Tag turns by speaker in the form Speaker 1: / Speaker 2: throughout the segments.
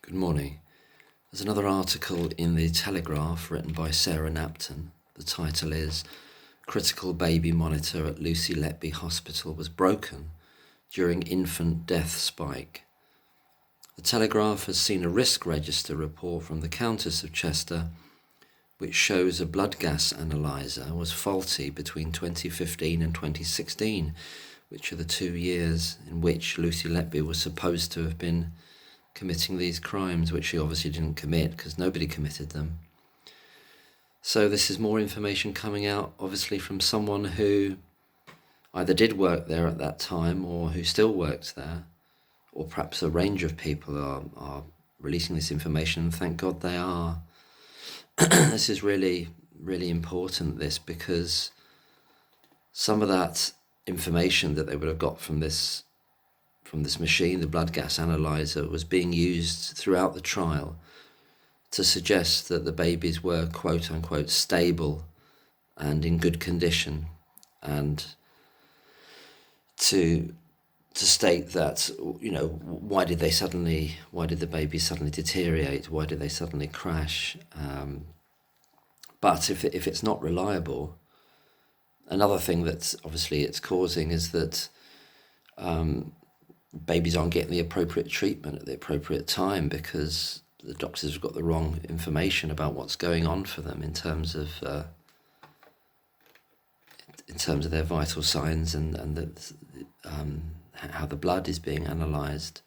Speaker 1: Good morning. There's another article in the Telegraph written by Sarah Napton. The title is "Critical Baby Monitor at Lucy Letby Hospital was broken during infant death spike." The Telegraph has seen a risk register report from the Countess of Chester which shows a blood gas analyzer was faulty between 2015 and 2016, which are the 2 years in which Lucy Letby was supposed to have been committing these crimes, which she obviously didn't commit because nobody committed them. So this is more information coming out, obviously, from someone who either did work there at that time or who still works there, or perhaps a range of people are releasing this information, and thank God they are. This is really, really important, because some of that information that they would have got from this machine, the blood gas analyzer, was being used throughout the trial to suggest that the babies were quote unquote stable and in good condition, and to state that, why did the babies suddenly deteriorate? Why did they suddenly crash? But if it's not reliable, another thing that obviously it's causing is that babies aren't getting the appropriate treatment at the appropriate time because the doctors have got the wrong information about what's going on for them in terms of their vital signs and how the blood is being analysed.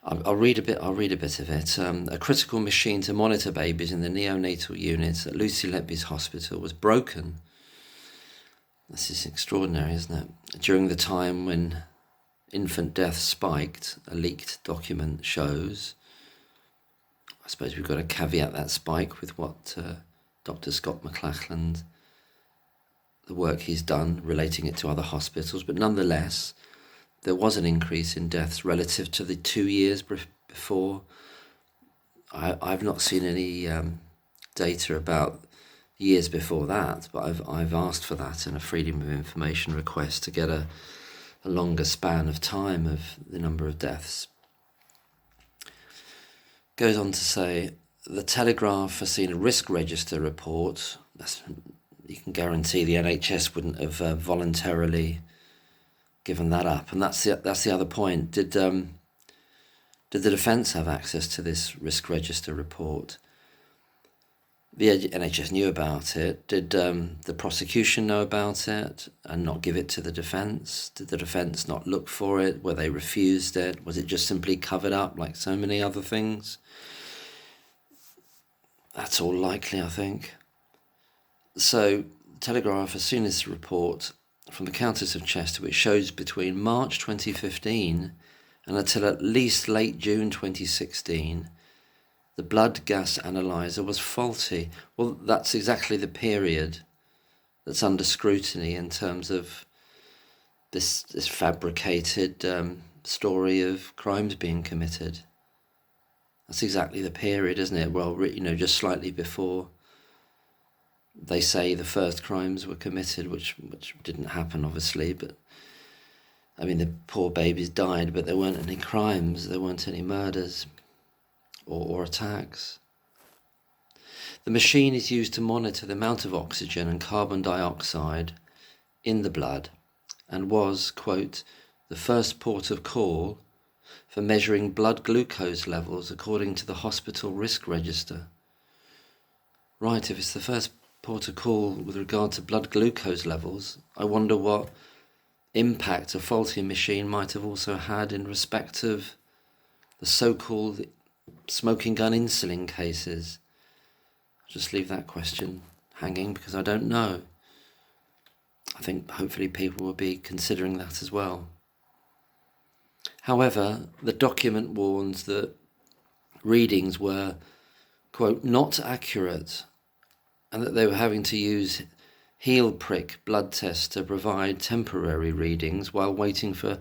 Speaker 1: I'll read a bit of it. A critical machine to monitor babies in the neonatal unit at Lucy Letby's hospital was broken. This is extraordinary, isn't it? During the time when infant death spiked, a leaked document shows. I suppose we've got to caveat that spike with what Dr. Scott McLachlan, the work he's done relating it to other hospitals, but nonetheless, there was an increase in deaths relative to the 2 years before. I've not seen any data about years before that, but I've asked for that in a Freedom of Information request to get a longer span of time of the number of deaths. Goes on to say, the Telegraph has seen a risk register report. You can guarantee the NHS wouldn't have voluntarily given that up. And that's the other point. Did the defence have access to this risk register report? The NHS knew about it. Did the prosecution know about it and not give it to the defence? Did the defence not look for it? Were they refused it? Was it just simply covered up like so many other things? That's all likely, I think. So, Telegraph has seen this report from the Countess of Chester, which shows between March 2015 and until at least late June 2016, the blood gas analyzer was faulty. Well, that's exactly the period that's under scrutiny in terms of this fabricated story of crimes being committed. That's exactly the period, isn't it? Well, just slightly before they say the first crimes were committed, which didn't happen, obviously, but I mean, the poor babies died, but there weren't any crimes, there weren't any murders or attacks. The machine is used to monitor the amount of oxygen and carbon dioxide in the blood and was, quote, the first port of call for measuring blood glucose levels according to the hospital risk register. Right, if it's the first port of call with regard to blood glucose levels, I wonder what impact a faulty machine might have also had in respect of the so-called smoking gun insulin cases. I'll just leave that question hanging because I don't know. I think hopefully people will be considering that as well. However, the document warns that readings were, quote, not accurate, and that they were having to use heel prick blood tests to provide temporary readings while waiting for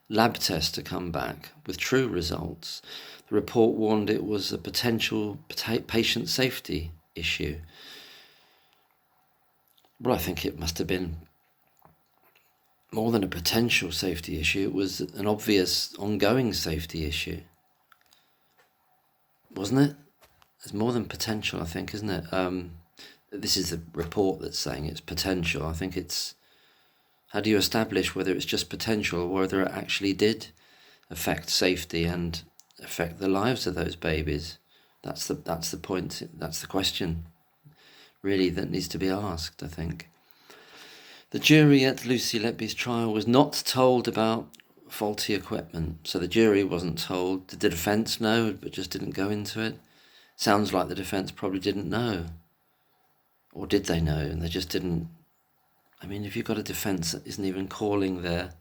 Speaker 1: lab tests to come back with true results. The report warned it was a potential patient safety issue. Well, I think it must have been more than a potential safety issue. It was an obvious ongoing safety issue. wasn't it? There's more than potential, I think, isn't it? This is the report that's saying it's potential. I think it's, how do you establish whether it's just potential or whether it actually did affect safety and affect the lives of those babies? That's the point. That's the question, really, that needs to be asked, I think. The jury at Lucy Letby's trial was not told about faulty equipment. So the jury wasn't told. Did the defence know but just didn't go into it? Sounds like the defence probably didn't know. Or did they know and they just didn't? I mean, if you've got a defence that isn't even calling their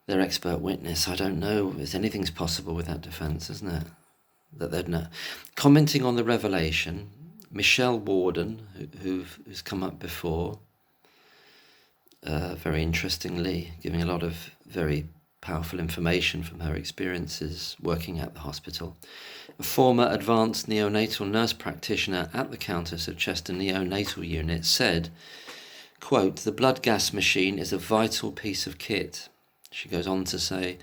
Speaker 1: expert witness, I don't know if anything's possible with that defence, isn't it? That they'd know. Commenting on the revelation, Michelle Warden, who's come up before, very interestingly, giving a lot of very powerful information from her experiences working at the hospital. A former advanced neonatal nurse practitioner at the Countess of Chester neonatal unit said, quote, "The blood gas machine is a vital piece of kit." She goes on to say,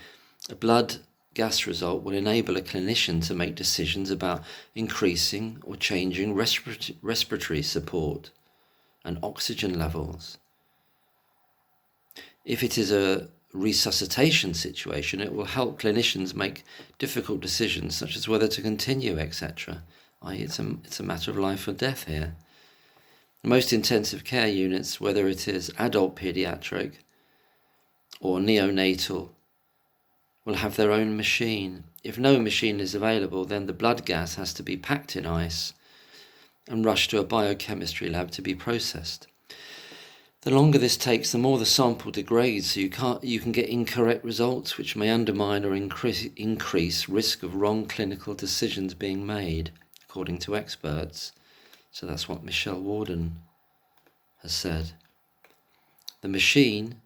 Speaker 1: "A blood gas result will enable a clinician to make decisions about increasing or changing respiratory support and oxygen levels. If it is a resuscitation situation, it will help clinicians make difficult decisions such as whether to continue, etc. It's a matter of life or death here. Most intensive care units, whether it is adult pediatric or neonatal, will have their own machine. If no machine is available, then the blood gas has to be packed in ice and rushed to a biochemistry lab to be processed. The longer this takes, the more the sample degrades, so you can get incorrect results which may undermine or increase risk of wrong clinical decisions being made, according to experts." So that's what Michelle Warden has said. The machine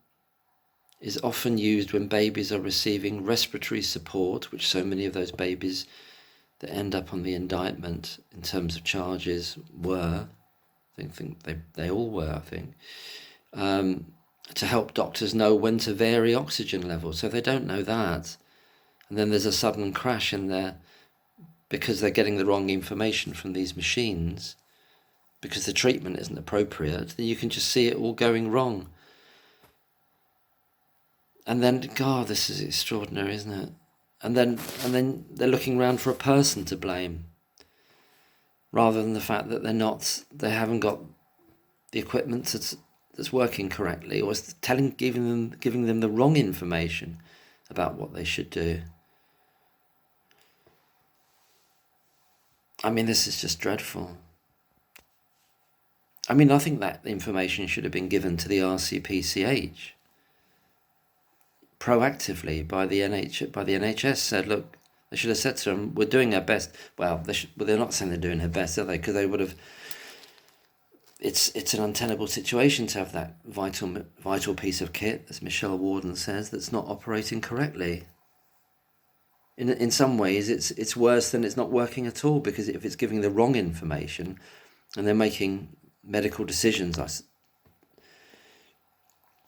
Speaker 1: is often used when babies are receiving respiratory support, which so many of those babies that end up on the indictment in terms of charges were. I think they all were, I think. To help doctors know when to vary oxygen levels. So they don't know that. And then there's a sudden crash in there because they're getting the wrong information from these machines, because the treatment isn't appropriate, then you can just see it all going wrong. And then, God, this is extraordinary, isn't it? And then they're looking around for a person to blame, rather than the fact that they haven't got the equipment that's working correctly, or is giving them the wrong information about what they should do. I mean, this is just dreadful. I mean, I think that information should have been given to the RCPCH proactively by the NHS. Said, look, they should have said to them, "We're doing our best." Well, they're not saying they're doing their best, are they? Because they would have. It's an untenable situation to have that vital piece of kit, as Michelle Warden says, that's not operating correctly. In some ways, it's worse than it's not working at all, because if it's giving the wrong information, and they're making medical decisions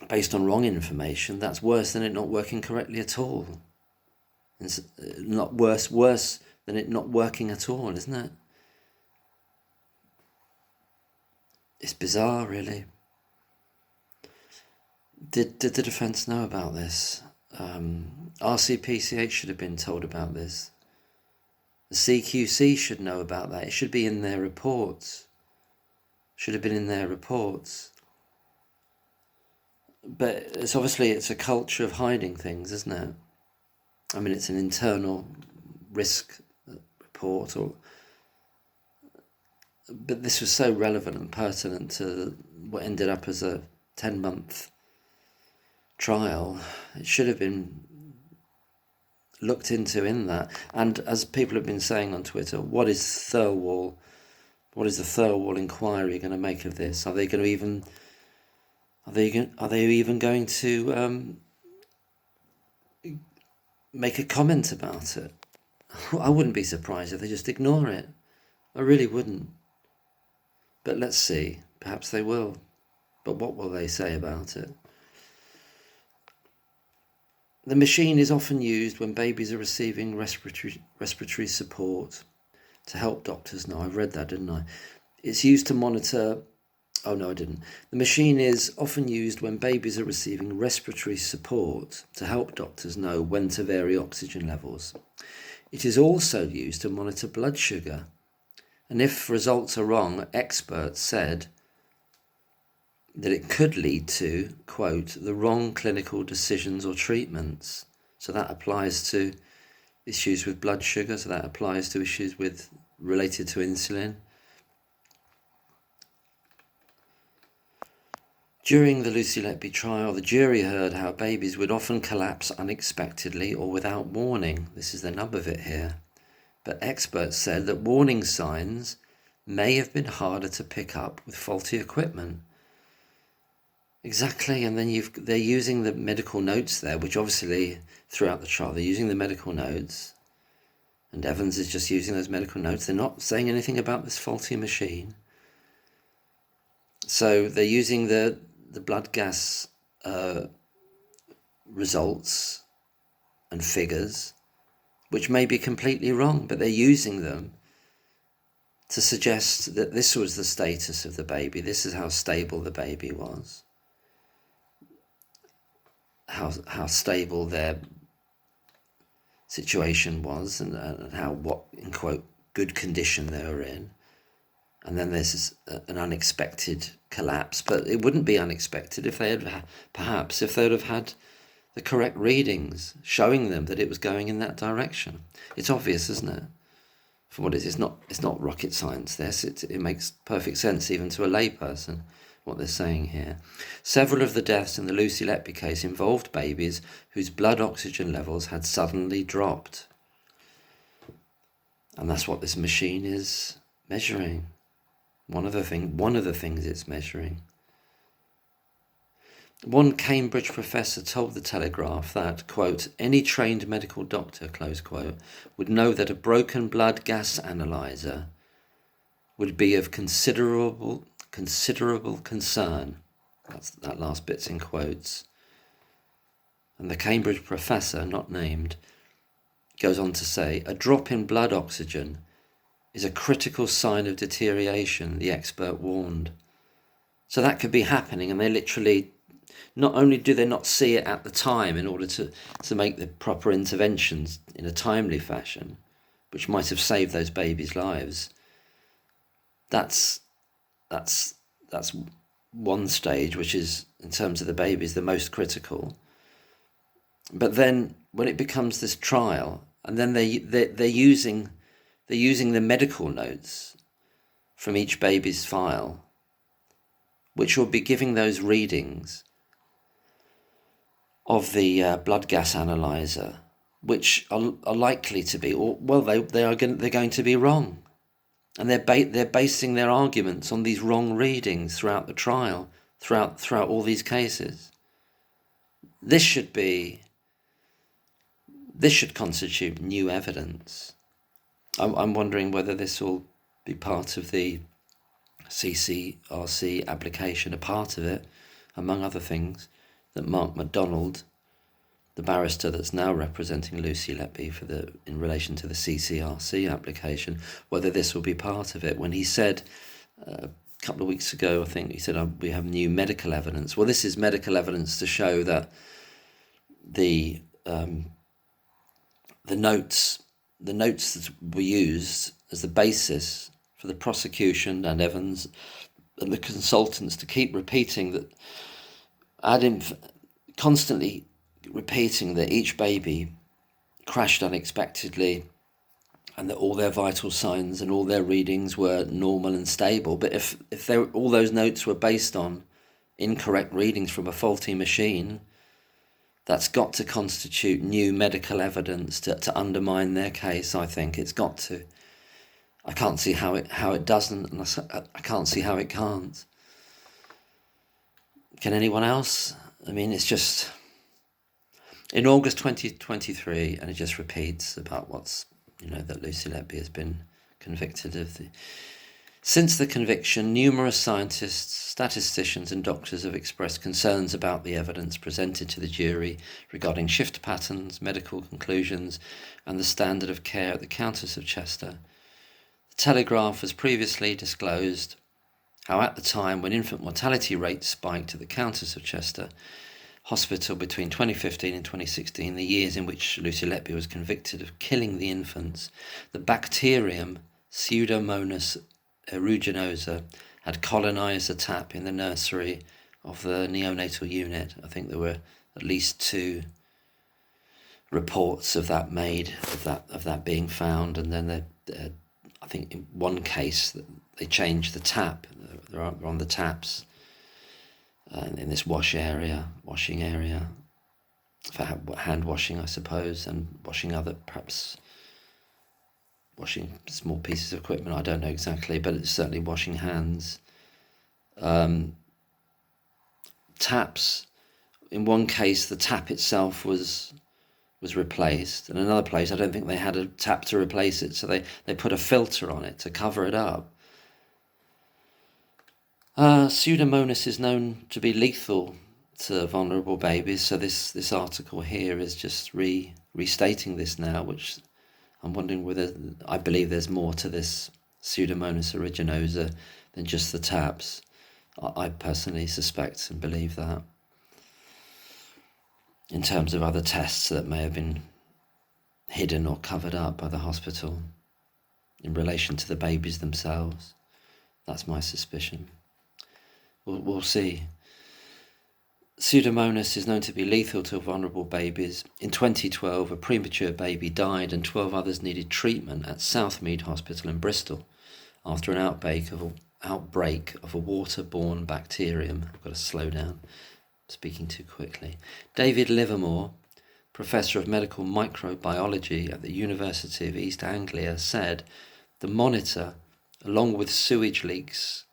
Speaker 1: based on wrong information, that's worse than it not working correctly at all. It's not worse than it not working at all, isn't it? It's bizarre, really. Did the defence know about this? RCPCH should have been told about this. The CQC should know about that. It should be in their reports. Should have been in their reports. But it's a culture of hiding things, isn't it? I mean, it's an internal risk report, but this was so relevant and pertinent to what ended up as a 10-month trial. It should have been looked into in that. And as people have been saying on Twitter, what is the Thirlwall inquiry going to make of this? Are they even going to make a comment about it? I wouldn't be surprised if they just ignore it. I really wouldn't. But let's see. Perhaps they will. But what will they say about it? The machine is often used when babies are receiving respiratory support to help doctors know. I read that, didn't I? It's used to monitor... Oh, no, I didn't. The machine is often used when babies are receiving respiratory support to help doctors know when to vary oxygen levels. It is also used to monitor blood sugar. And if results are wrong, experts said that it could lead to, quote, the wrong clinical decisions or treatments. So that applies to issues with blood sugar, so that applies to issues related to insulin. During the Lucy Letby trial, the jury heard how babies would often collapse unexpectedly or without warning. This is the nub of it here. But experts said that warning signs may have been harder to pick up with faulty equipment. Exactly, and then they're using the medical notes there, which obviously throughout the trial they're using the medical notes, and Evans is just using those medical notes. They're not saying anything about this faulty machine. So they're using the blood gas results and figures, which may be completely wrong, but they're using them to suggest that this was the status of the baby. This is how stable the baby was. How stable their situation was, and what, in quote, good condition they were in. And then there's an unexpected collapse, but it wouldn't be unexpected if they had had the correct readings showing them that it was going in that direction. It's obvious, isn't it? For what it is, it's not rocket science. It makes perfect sense even to a layperson what they're saying here. Several of the deaths in the Lucy Letby case involved babies whose blood oxygen levels had suddenly dropped. And that's what this machine is measuring. One of the things it's measuring. One Cambridge professor told the Telegraph that, quote, any trained medical doctor, close quote, would know that a broken blood gas analyzer would be of considerable concern. That last bit's in quotes. And the Cambridge professor, not named, goes on to say, a drop in blood oxygen is a critical sign of deterioration, the expert warned. So that could be happening, and they literally, not only do they not see it at the time in order to make the proper interventions in a timely fashion, which might have saved those babies' lives. That's one stage, which is, in terms of the babies, the most critical. But then when it becomes this trial, and then they're using the medical notes from each baby's file, which will be giving those readings of the blood gas analyzer, which are likely to be, they're going to be wrong, and they're basing their arguments on these wrong readings throughout the trial, throughout all these cases. This should constitute new evidence. I'm wondering whether this will be part of the CCRC application, a part of it, among other things, that Mark MacDonald, the barrister that's now representing Lucy Letby in relation to the CCRC application, whether this will be part of it. When he said a couple of weeks ago, I think he said, we have new medical evidence. Well, this is medical evidence to show that the notes that were used as the basis for the prosecution and Evans and the consultants to keep repeating that, constantly repeating that each baby crashed unexpectedly and that all their vital signs and all their readings were normal and stable. But if all those notes were based on incorrect readings from a faulty machine, that's got to constitute new medical evidence to undermine their case. I think it's got to. I can't see how it doesn't, and I can't see how it can't. Can anyone else? I mean, it's just in August 2023, and it just repeats about that Lucy Letby has been convicted of the Since the conviction, numerous scientists, statisticians and doctors have expressed concerns about the evidence presented to the jury regarding shift patterns, medical conclusions and the standard of care at the Countess of Chester. The Telegraph has previously disclosed how at the time when infant mortality rates spiked at the Countess of Chester Hospital between 2015 and 2016, the years in which Lucy Letby was convicted of killing the infants, the bacterium Pseudomonas aeruginosa had colonised the tap in the nursery of the neonatal unit. I think there were at least 2 reports of that made, of that being found, and then I think in one case they changed the tap. They're on the taps in this washing area for hand washing, I suppose, and washing other, perhaps washing small pieces of equipment. I don't know exactly, but it's certainly washing hands. Taps. In one case, the tap itself was replaced, and another place I don't think they had a tap to replace it, so they put a filter on it to cover it up. Pseudomonas is known to be lethal to vulnerable babies, so this article here is just restating this now, which I'm wondering whether, I believe there's more to this Pseudomonas aeruginosa than just the taps. I personally suspect and believe that. In terms of other tests that may have been hidden or covered up by the hospital in relation to the babies themselves. That's my suspicion. We'll see. Pseudomonas is known to be lethal to vulnerable babies. In 2012, a premature baby died and 12 others needed treatment at Southmead Hospital in Bristol after an outbreak of a waterborne bacterium. I've got to slow down, speaking too quickly. David Livermore, Professor of Medical Microbiology at the University of East Anglia, said the monitor, along with sewage leaks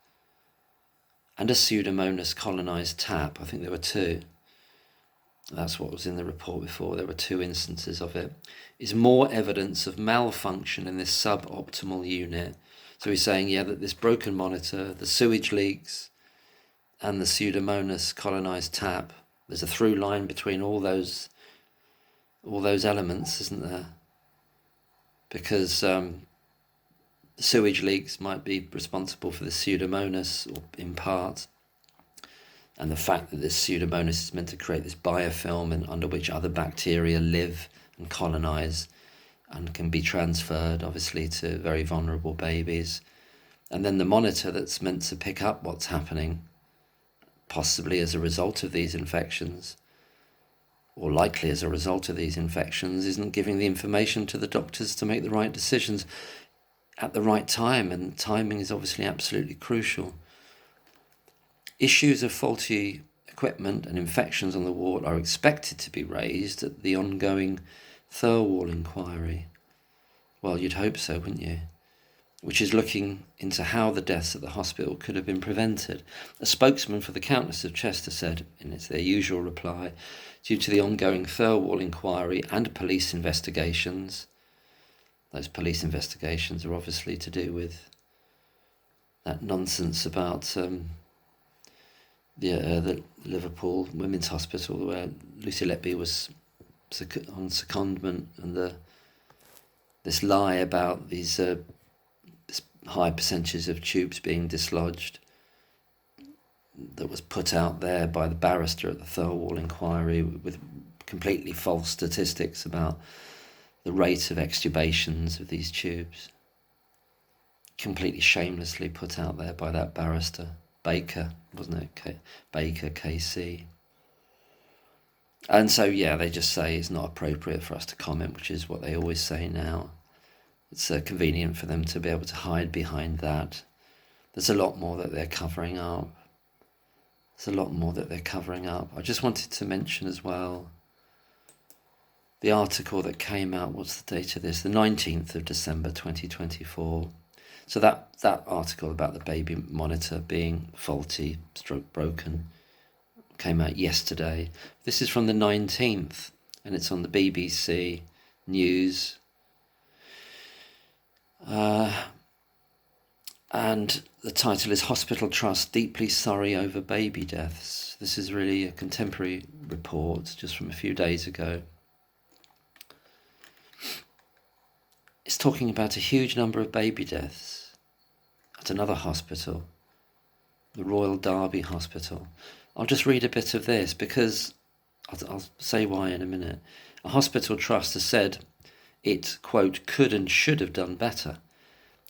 Speaker 1: and a Pseudomonas colonised tap, I think there were 2, that's what was in the report before, there were 2 instances of it, is more evidence of malfunction in this suboptimal unit. So he's saying, that this broken monitor, the sewage leaks and the Pseudomonas colonised tap, there's a through line between all those elements, isn't there? Because sewage leaks might be responsible for the Pseudomonas, or in part, and the fact that this Pseudomonas is meant to create this biofilm and under which other bacteria live and colonise and can be transferred, obviously, to very vulnerable babies. And then the monitor that's meant to pick up what's happening, possibly as a result of these infections, or likely as a result of these infections, isn't giving the information to the doctors to make the right decisions at the right time, and timing is obviously absolutely crucial. Issues of faulty equipment and infections on the ward are expected to be raised at the ongoing Thirlwall inquiry. Well, you'd hope so, wouldn't you? Which is looking into how the deaths at the hospital could have been prevented. A spokesman for the Countess of Chester said, in their usual reply, due to the ongoing Thirlwall inquiry and police investigations, those police investigations are obviously to do with that nonsense about the Liverpool Women's Hospital where Lucy Letby was on secondment, and this lie about these this high percentages of tubes being dislodged that was put out there by the barrister at the Thirlwall inquiry with completely false statistics about the rate of extubations of these tubes. Completely shamelessly put out there by that barrister, Baker, wasn't it? Baker, KC. And so, they just say it's not appropriate for us to comment, which is what they always say now. It's convenient for them to be able to hide behind that. There's a lot more that they're covering up. I just wanted to mention as well the article that came out. What's the date of this? The 19th of December 2024. So that article about the baby monitor being faulty, broken, came out yesterday. This is from the 19th, and it's on the BBC News. And the title is Hospital Trust Deeply Sorry Over Baby Deaths. This is really a contemporary report just from a few days ago. It's talking about a huge number of baby deaths at another hospital, the Royal Derby Hospital. I'll just read a bit of this because I'll say why in a minute. A hospital trust has said it, quote, could and should have done better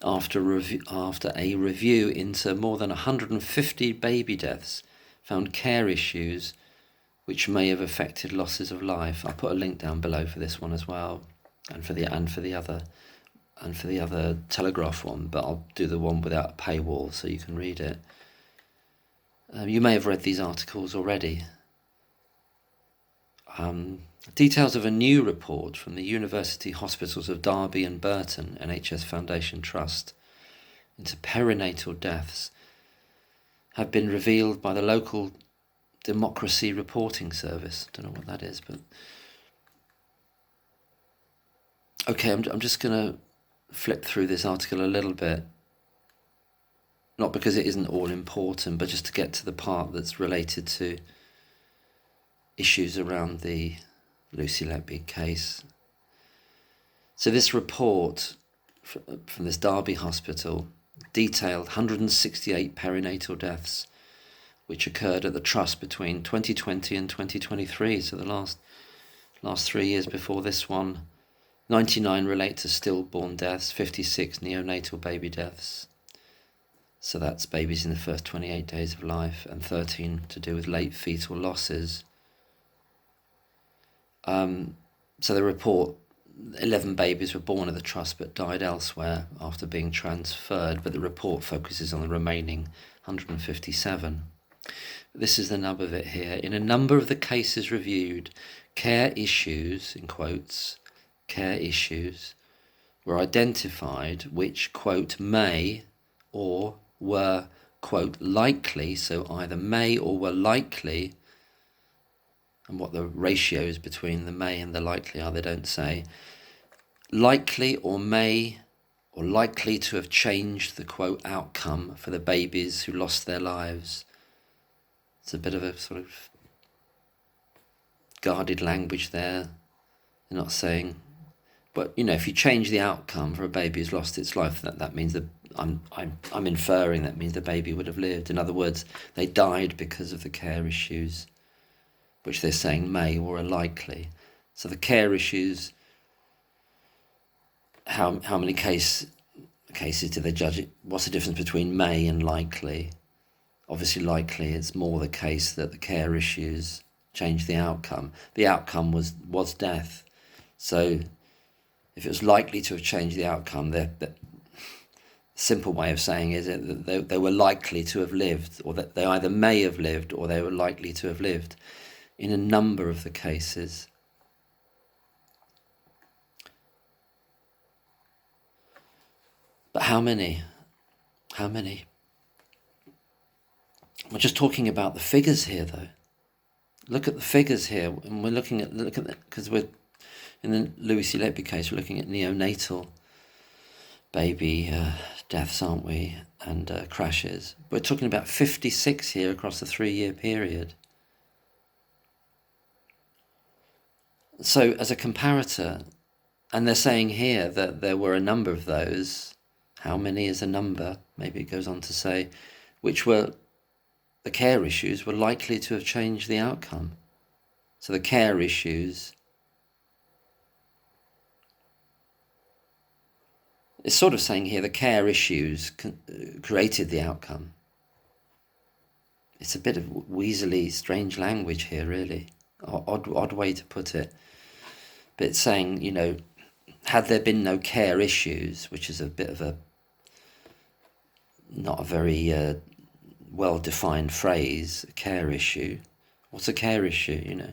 Speaker 1: after a review into more than 150 baby deaths found care issues which may have affected losses of life. I'll put a link down below for this one as well, and for the other Telegraph one, but I'll do the one without a paywall so you can read it. You may have read these articles already. Details of a new report from the University Hospitals of Derby and Burton NHS Foundation Trust into perinatal deaths have been revealed by the local Democracy Reporting Service. Don't know what that is, but okay, I'm just going to flip through this article a little bit, not because it isn't all important, but just to get to the part that's related to issues around the Lucy Letby case. So this report from this Derby hospital detailed 168 perinatal deaths which occurred at the trust between 2020 and 2023, so the last 3 years before this one. 99 relate to stillborn deaths, 56 neonatal baby deaths, so that's babies in the first 28 days of life, and 13 to do with late fetal losses. So the report, 11 babies were born at the trust but died elsewhere after being transferred, but the report focuses on the remaining 157. This is the nub of it here. In a number of the cases reviewed, care issues, in quotes, care issues, were identified which, quote, may or were, quote, likely, so either may or were likely, and what the ratios between the may and the likely are, they don't say, likely or may or likely to have changed the, quote, outcome for the babies who lost their lives. It's a bit of a sort of guarded language there. They're not saying, but you know, if you change the outcome for a baby who's lost its life, that means that I'm inferring that means the baby would have lived. In other words, they died because of the care issues, which they're saying may or are likely. So the care issues, how many cases do they judge it? What's the difference between may and likely? Obviously likely, it's more the case that the care issues changed the outcome. The outcome was death. So if it was likely to have changed the outcome, the simple way of saying is that they were likely to have lived, or that they either may have lived or they were likely to have lived in a number of the cases. But how many? How many? We're just talking about the figures here, though. Look at the figures here, and we're looking at because we're in the Lucy Letby case. We're looking at neonatal baby deaths, aren't we, and crashes. We're talking about 56 here across the 3-year period. So, as a comparator, and they're saying here that there were a number of those. How many is a number? Maybe it goes on to say, which were. The care issues were likely to have changed the outcome. So the care issues, it's sort of saying here the care issues created the outcome. It's a bit of weaselly, strange language here, really. Odd way to put it. But it's saying, you know, had there been no care issues, which is a bit of a, not a very well-defined phrase, a care issue. What's a care issue, you know?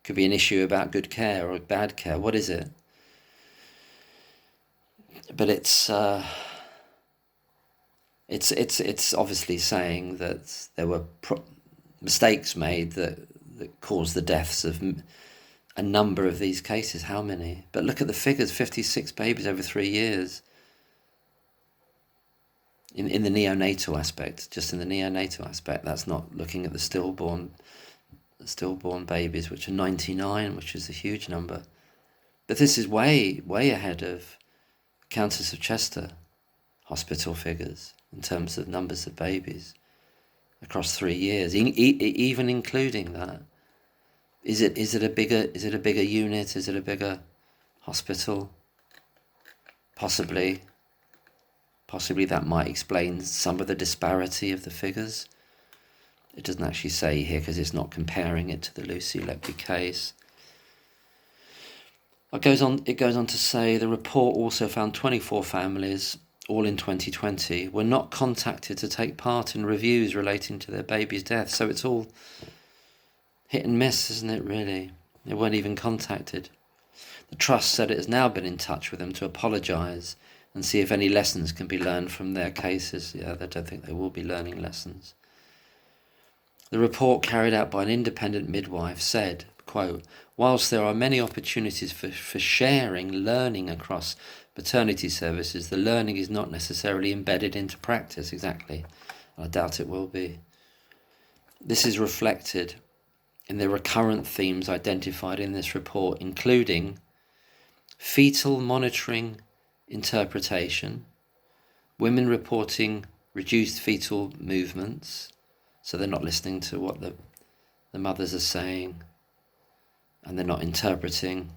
Speaker 1: Could be an issue about good care or bad care. What is it? But it's obviously saying that there were mistakes made that caused the deaths of a number of these cases. How many? But look at the figures, 56 babies over 3 years. in the neonatal aspect, just in the neonatal aspect. That's not looking at the stillborn babies, which are 99, which is a huge number. But this is way ahead of Countess of Chester hospital figures in terms of numbers of babies across 3 years, even including that. Is it a bigger unit? Is it a bigger hospital? Possibly that might explain some of the disparity of the figures. It doesn't actually say here because it's not comparing it to the Lucy Letby case. It goes on to say the report also found 24 families, all in 2020, were not contacted to take part in reviews relating to their baby's death. So it's all hit and miss, isn't it, really? They weren't even contacted. The Trust said it has now been in touch with them to apologise and see if any lessons can be learned from their cases. Yeah, they don't think they will be learning lessons. The report carried out by an independent midwife said, quote, whilst there are many opportunities for sharing learning across maternity services, the learning is not necessarily embedded into practice. Exactly. I doubt it will be. This is reflected in the recurrent themes identified in this report, including fetal monitoring interpretation, women reporting reduced fetal movements, so they're not listening to what the mothers are saying, and they're not interpreting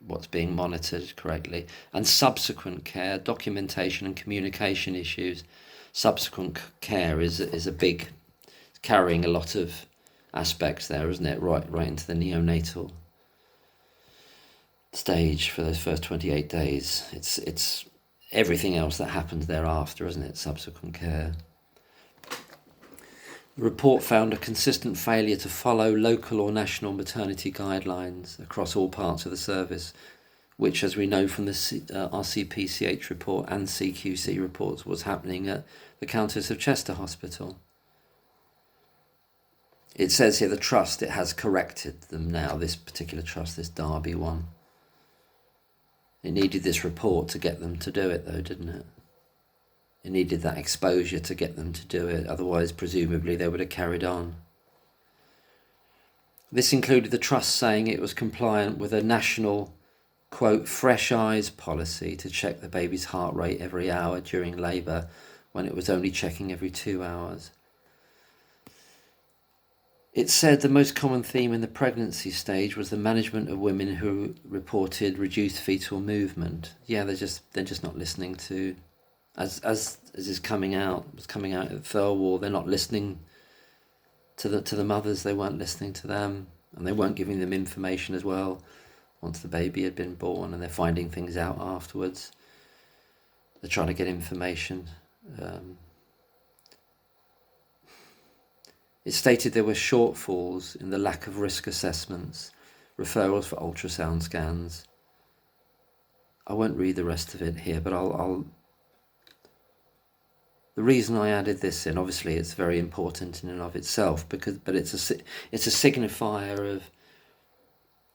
Speaker 1: what's being monitored correctly, and subsequent care, documentation and communication issues. Subsequent care is a big, carrying a lot of aspects there, isn't it? Right into the neonatal stage for those first 28 days. It's everything else that happens thereafter, isn't it? Subsequent care. The report found a consistent failure to follow local or national maternity guidelines across all parts of the service, which, as we know from the RCPCH report and CQC reports, was happening at the Countess of Chester Hospital. It says here the Trust, it has corrected them now, this particular Trust, this Derby one. It needed this report to get them to do it though, didn't it? It needed that exposure to get them to do it, otherwise presumably they would have carried on. This included the Trust saying it was compliant with a national, quote, fresh eyes policy to check the baby's heart rate every hour during labour when it was only checking every 2 hours. It said the most common theme in the pregnancy stage was the management of women who reported reduced fetal movement. Yeah, they're just not listening to, as was coming out at Thirlwall, they're not listening to the mothers. They weren't listening to them, and they weren't giving them information as well once the baby had been born, and they're finding things out afterwards. They're trying to get information. It stated there were shortfalls in the lack of risk assessments, referrals for ultrasound scans. I won't read the rest of it here, but I'll the reason I added this in, obviously it's very important in and of itself, but it's a signifier of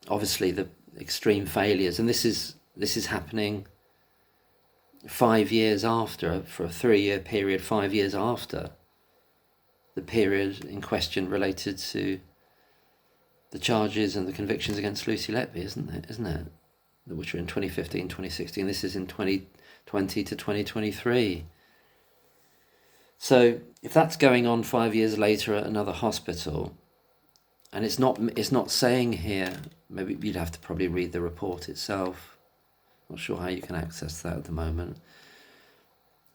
Speaker 1: obviously the extreme failures, and this is happening 5 years after, for a 3-year period, 5 years after the period in question related to the charges and the convictions against Lucy Letby, isn't it? Which were in 2015, 2016. This is in 2020 to 2023. So if that's going on 5 years later at another hospital, and it's not saying here, maybe you'd have to probably read the report itself. Not sure how you can access that at the moment.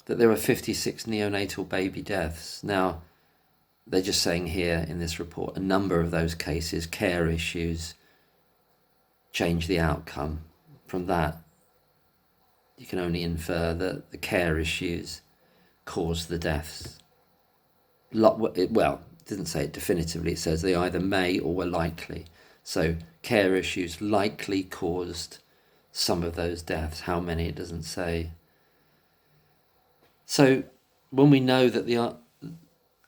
Speaker 1: That there are 56 neonatal baby deaths. Now, they're just saying here in this report, a number of those cases, care issues, change the outcome. From that, you can only infer that the care issues caused the deaths. Well, it didn't say it definitively. It says they either may or were likely. So care issues likely caused some of those deaths. How many, it doesn't say. So when we know that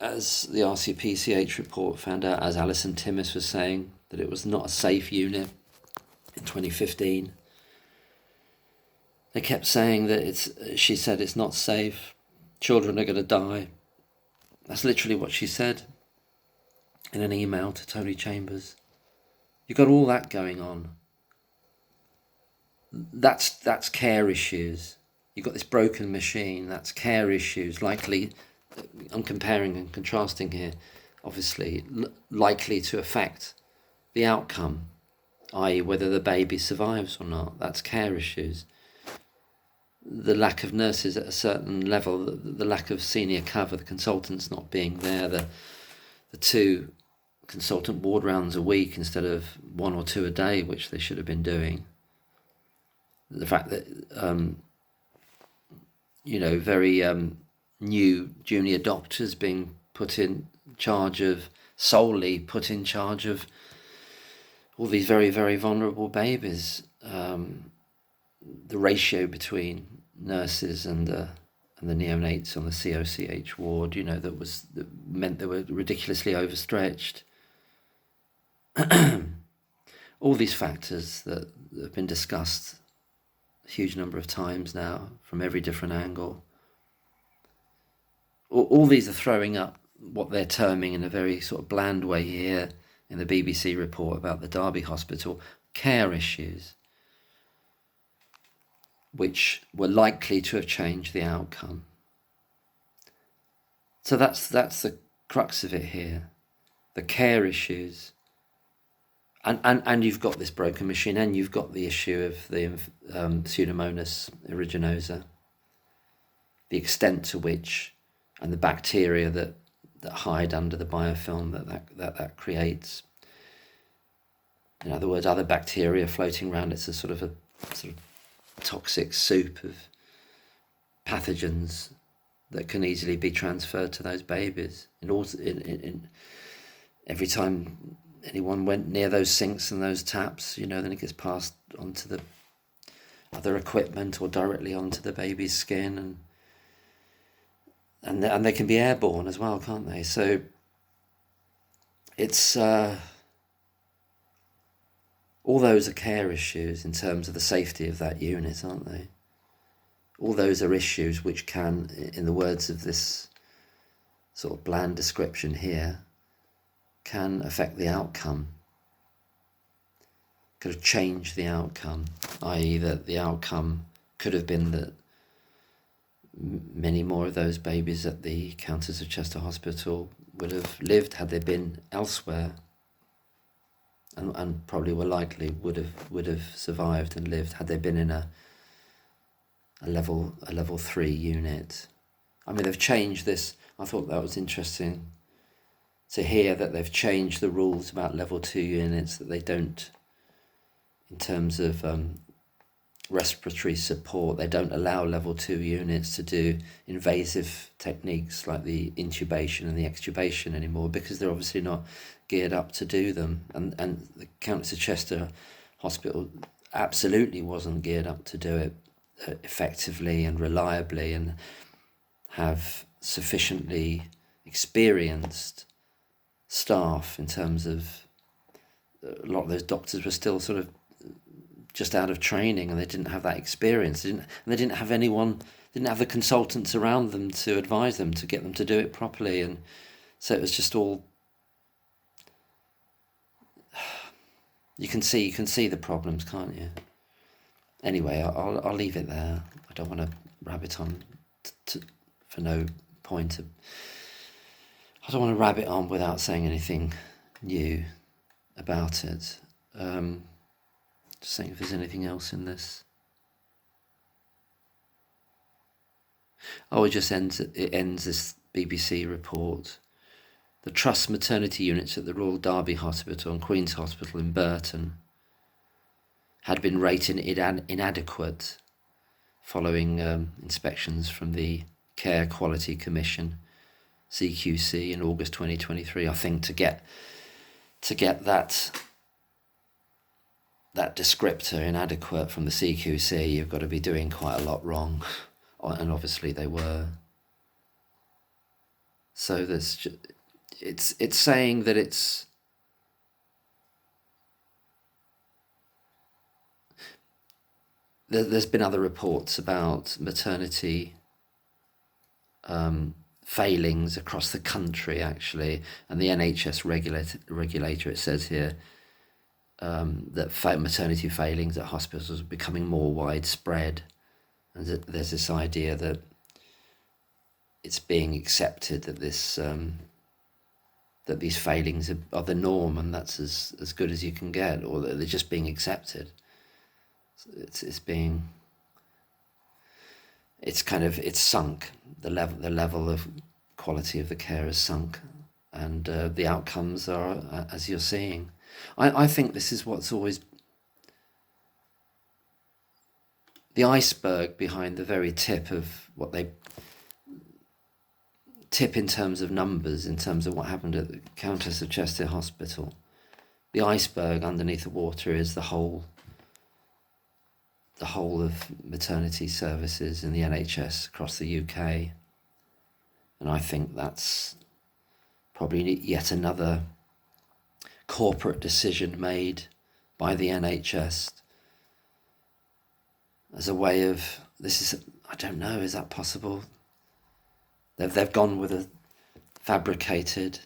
Speaker 1: as the RCPCH report found out, as Alison Timmis was saying, that it was not a safe unit in 2015. They kept saying that she said it's not safe. children are going to die. That's literally what she said in an email to Tony Chambers. You've got all that going on. That's care issues. You've got this broken machine, that's care issues, likely, I'm comparing and contrasting here, obviously, likely to affect the outcome, i.e. whether the baby survives or not. That's care issues. The lack of nurses at a certain level, the lack of senior cover, the consultants not being there, the 2 consultant ward rounds a week instead of 1 or 2 a day, which they should have been doing. The fact that, very new junior doctors being solely put in charge of all these very, very vulnerable babies. The ratio between nurses and the neonates on the COCH ward, that meant they were ridiculously overstretched. All these factors that have been discussed a huge number of times now from every different angle. All these are throwing up what they're terming in a very sort of bland way here in the BBC report about the Derby Hospital, care issues, which were likely to have changed the outcome. So that's the crux of it here, the care issues. And you've got this broken machine, and you've got the issue of the Pseudomonas aeruginosa, the extent to which, and the bacteria that hide under the biofilm that creates. In other words, other bacteria floating around. It's a sort of toxic soup of pathogens that can easily be transferred to those babies. In every time anyone went near those sinks and those taps, then it gets passed onto the other equipment or directly onto the baby's skin, and they can be airborne as well, can't they? So it's all those are care issues in terms of the safety of that unit, aren't they? All those are issues which can, in the words of this sort of bland description here, can affect the outcome, could have changed the outcome, i.e. that the outcome could have been that many more of those babies at the Countess of Chester Hospital would have lived had they been elsewhere, and probably were likely would have survived and lived had they been in a level 3 unit. I mean, they've changed this. I thought that was interesting to hear that they've changed the rules about level 2 units, that they don't, in terms of respiratory support, they don't allow level 2 units to do invasive techniques like the intubation and the extubation anymore, because they're obviously not geared up to do them. And the Countess of Chester Hospital absolutely wasn't geared up to do it effectively and reliably, and have sufficiently experienced staff in terms of a lot of those doctors were still sort of just out of training, and they didn't have that experience. They didn't have the consultants around them to advise them, to get them to do it properly. And so it was just all, you can see the problems, can't you? Anyway, I'll leave it there. I don't want to rabbit on for no point. I don't want to rabbit on without saying anything new about it. Just saying if there's anything else in this. It ends this BBC report. The Trust maternity units at the Royal Derby Hospital and Queen's Hospital in Burton had been rated inadequate following inspections from the Care Quality Commission, CQC, in August 2023. I think to get that descriptor inadequate from the CQC, you've got to be doing quite a lot wrong, and obviously they were. So it's saying that there's been other reports about maternity failings across the country, actually, and the NHS regulator, it says here, that maternity failings at hospitals are becoming more widespread, and there's this idea that it's being accepted that that these failings are the norm, and that's as good as you can get, or that they're just being accepted. It's sunk. The level of quality of the care has sunk, and the outcomes are as you're seeing. I think this is what's always the iceberg behind the very tip of what they tip in terms of numbers, in terms of what happened at the Countess of Chester Hospital. The iceberg underneath the water is the whole of maternity services in the NHS across the UK. And I think that's probably yet another corporate decision made by the NHS as a way of, I don't know, is that possible? They've gone with a fabricated,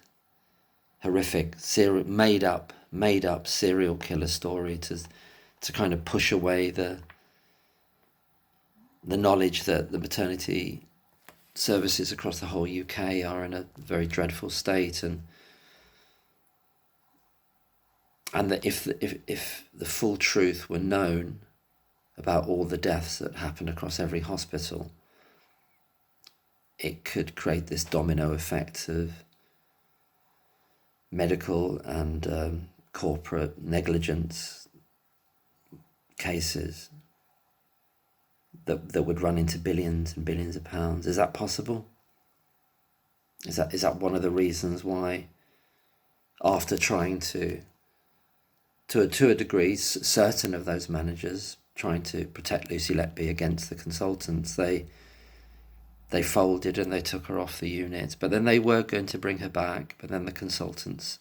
Speaker 1: horrific, made up serial killer story to kind of push away the knowledge that the maternity services across the whole UK are in a very dreadful state, and that if the full truth were known about all the deaths that happen across every hospital, it could create this domino effect of medical and corporate negligence cases that would run into billions and billions of pounds. Is that possible? Is that one of the reasons why, after trying to a degree, certain of those managers trying to protect Lucy Letby against the consultants, they folded and they took her off the unit, but then they were going to bring her back, but then the consultants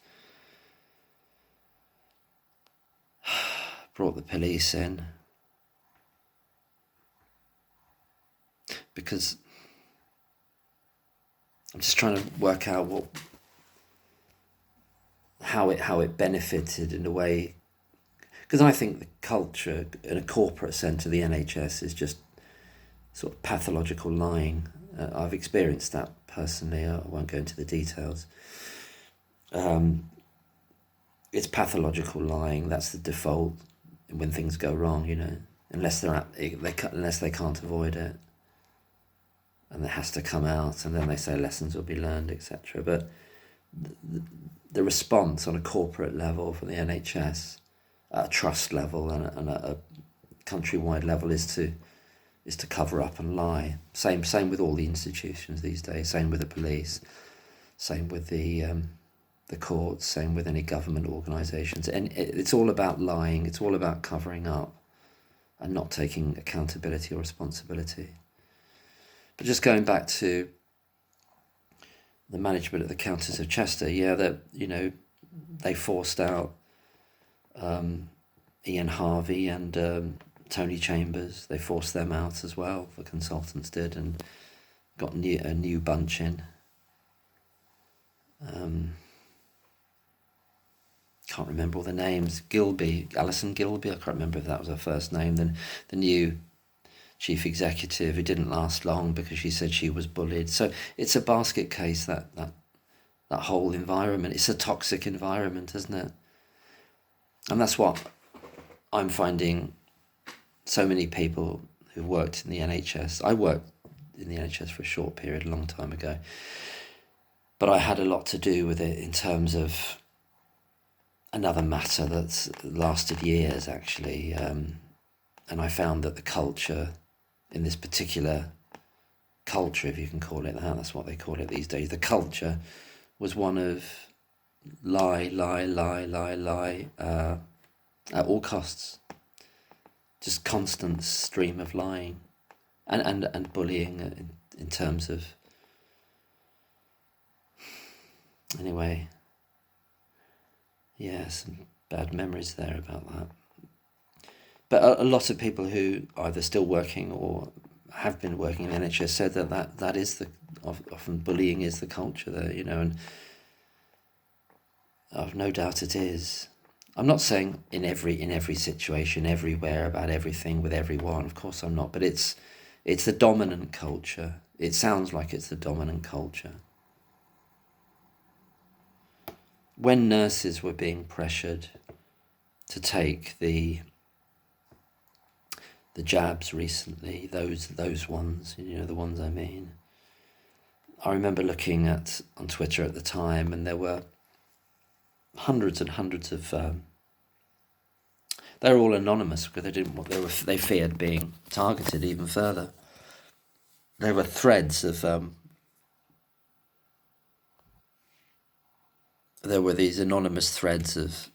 Speaker 1: brought the police in, because I'm just trying to work out how it benefited in a way, because I think the culture in a corporate sense of the NHS is just sort of pathological lying. I've experienced that personally. I won't go into the details. It's pathological lying. That's the default when things go wrong, unless they can't avoid it, and it has to come out, and then they say lessons will be learned, etc. But the response on a corporate level for the NHS, at a trust level and at a countrywide level, is to cover up and lie. Same with all the institutions these days. Same with the police. Same with the courts. Same with any government organisations. And it's all about lying. It's all about covering up and not taking accountability or responsibility. But just going back to the management of the Countess of Chester, they forced out Ian Harvey and Tony Chambers. They forced them out as well. The consultants did, and got a new bunch in. Can't remember all the names. Alison Gilby. I can't remember if that was her first name. Then the new chief executive, who didn't last long because she said she was bullied. So it's a basket case, that whole environment. It's a toxic environment, isn't it? And that's what I'm finding. So many people who worked in the NHS. I worked in the NHS for a short period, a long time ago. But I had a lot to do with it in terms of another matter that's lasted years, actually. And I found that the culture in this particular culture, if you can call it that, that's what they call it these days, the culture was one of lie at all costs. Just constant stream of lying and bullying in terms of, anyway, some bad memories there about that. But a lot of people who are either still working or have been working in the NHS said that is often bullying is the culture there, and I've no doubt it is. I'm not saying in every situation, everywhere, about everything with everyone. Of course I'm not, but it's the dominant culture. It sounds like it's the dominant culture. When nurses were being pressured to take the jabs recently, those ones, the ones I mean, I remember looking on Twitter at the time, and there were hundreds and hundreds of. They were all anonymous because they feared being targeted even further. There were threads of. There were these anonymous threads of.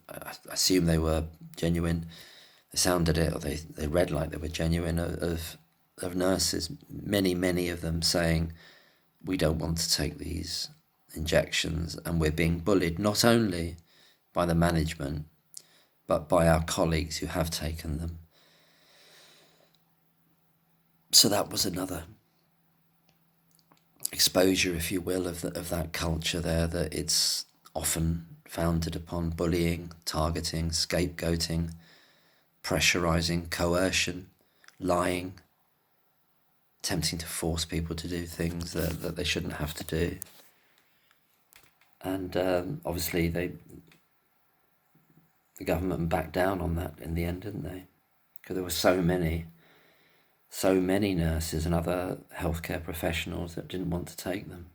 Speaker 1: I assume they were genuine. They sounded it, or they read like they were genuine, of nurses. Many of them saying, "We don't want to take these injections, and we're being bullied not only by the management, but by our colleagues who have taken them." So that was another exposure, if you will, of that culture there, that it's often founded upon bullying, targeting, scapegoating, pressurizing, coercion, lying, attempting to force people to do things that they shouldn't have to do. And obviously the government backed down on that in the end, didn't they? Because there were so many nurses and other healthcare professionals that didn't want to take them.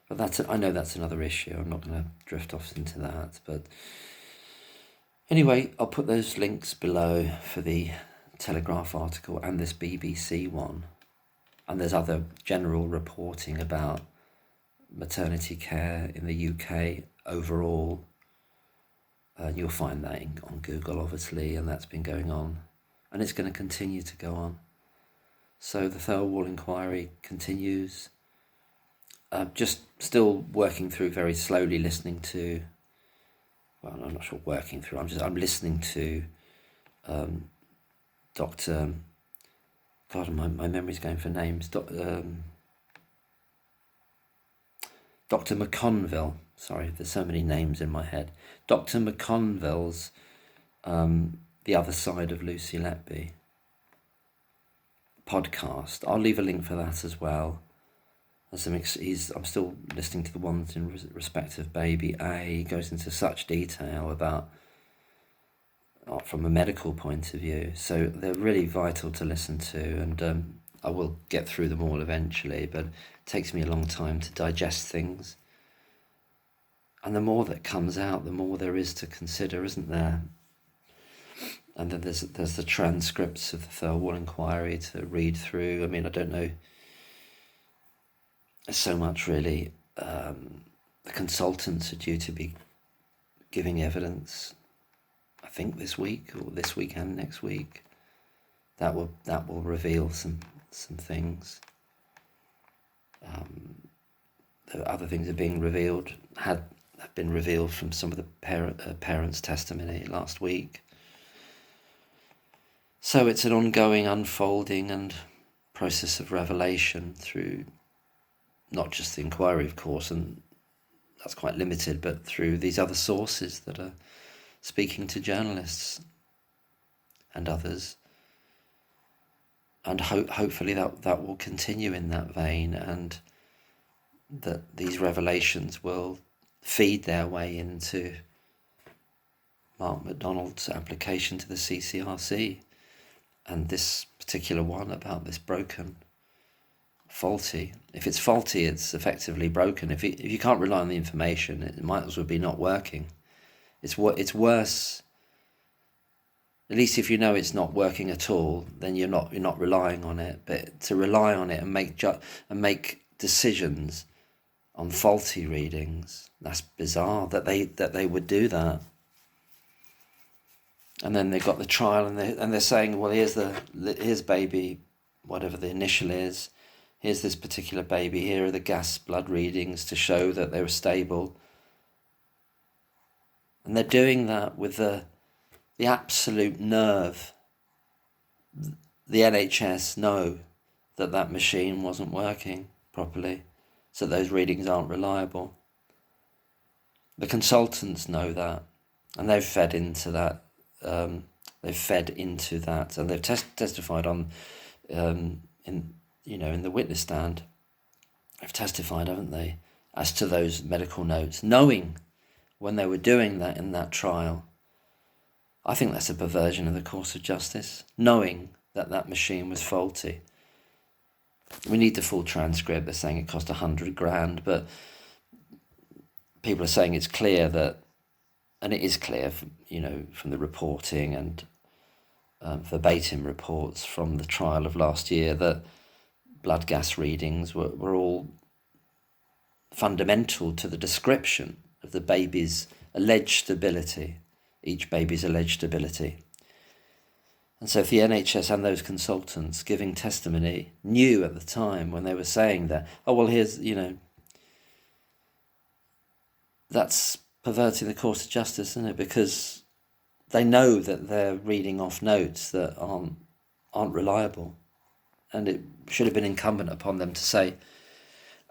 Speaker 1: But I know that's another issue. I'm not going to drift off into that. But anyway, I'll put those links below for the Telegraph article and this BBC one. And there's other general reporting about maternity care in the UK overall. You'll find that on Google, obviously, and that's been going on. And it's going to continue to go on. So the Thirlwall inquiry continues. Just still working through, very slowly listening to, well, I'm not sure working through, I'm listening to Dr. God, my memory's going for names. Dr. McConville, sorry, there's so many names in my head. Dr. McConville's The Other Side of Lucy Letby podcast. I'll leave a link for that as well. I'm still listening to the ones in respect of baby A. He goes into such detail about, from a medical point of view, so they're really vital to listen to, and I will get through them all eventually, but it takes me a long time to digest things. And the more that comes out, the more there is to consider, isn't there? And then there's the transcripts of the Thirlwall inquiry to read through. I mean, I don't know. There's so much, really. The consultants are due to be giving evidence, I think this week and next week. That will reveal some things. The other things are being revealed, have been revealed from some of the parents' testimony last week. So it's an ongoing unfolding and process of revelation through not just the inquiry, of course, and that's quite limited, but through these other sources that are speaking to journalists and others. And hopefully that will continue in that vein, and that these revelations will feed their way into Mark MacDonald's application to the CCRC, and this particular one about this broken, faulty. If it's faulty, it's effectively broken. If you can't rely on the information, it might as well be not working. It's worse. At least if you know it's not working at all, then you're not relying on it. But to rely on it and make decisions on faulty readings, that's bizarre that they would do that. And then they've got the trial, and they're saying, well, here's baby, whatever the initial is. Here's this particular baby. Here are the gas blood readings to show that they were stable. And they're doing that with the absolute nerve the NHS know that that machine wasn't working properly, so those readings aren't reliable. The consultants know that, and they've fed into that. And they've testified on, in the witness stand. They've testified, haven't they, as to those medical notes, knowing when they were doing that in that trial. I think that's a perversion of the course of justice, knowing that that machine was faulty. We need the full transcript. They're saying it cost $100,000, but people are saying it's clear that, and it is clear, from the reporting and verbatim reports from the trial of last year, that blood gas readings were all fundamental to the description of the baby's alleged stability, each baby's alleged stability. And so if the NHS and those consultants giving testimony knew at the time when they were saying that, here's, that's perverting the course of justice, isn't it? Because they know that they're reading off notes that aren't reliable. And it should have been incumbent upon them to say,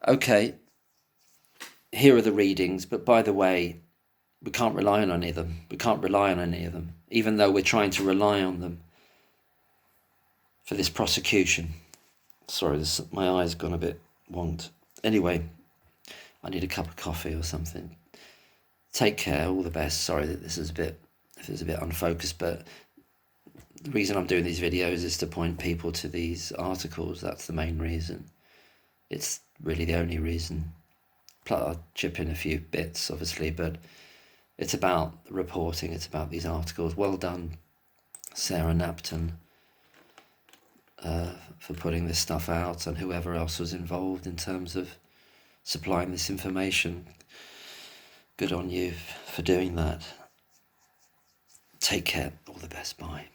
Speaker 1: okay, here are the readings, but by the way, we can't rely on any of them. We can't rely on any of them, even though we're trying to rely on them for this prosecution. Sorry, my eye's gone a bit wonked. Anyway, I need a cup of coffee or something. Take care, all the best. Sorry that this is a bit unfocused, but the reason I'm doing these videos is to point people to these articles. That's the main reason. It's really the only reason. Plus, I'll chip in a few bits, obviously, but it's about reporting. It's about these articles. Well done, Sarah Napton, for putting this stuff out, and whoever else was involved in terms of supplying this information. Good on you for doing that. Take care. All the best. Bye.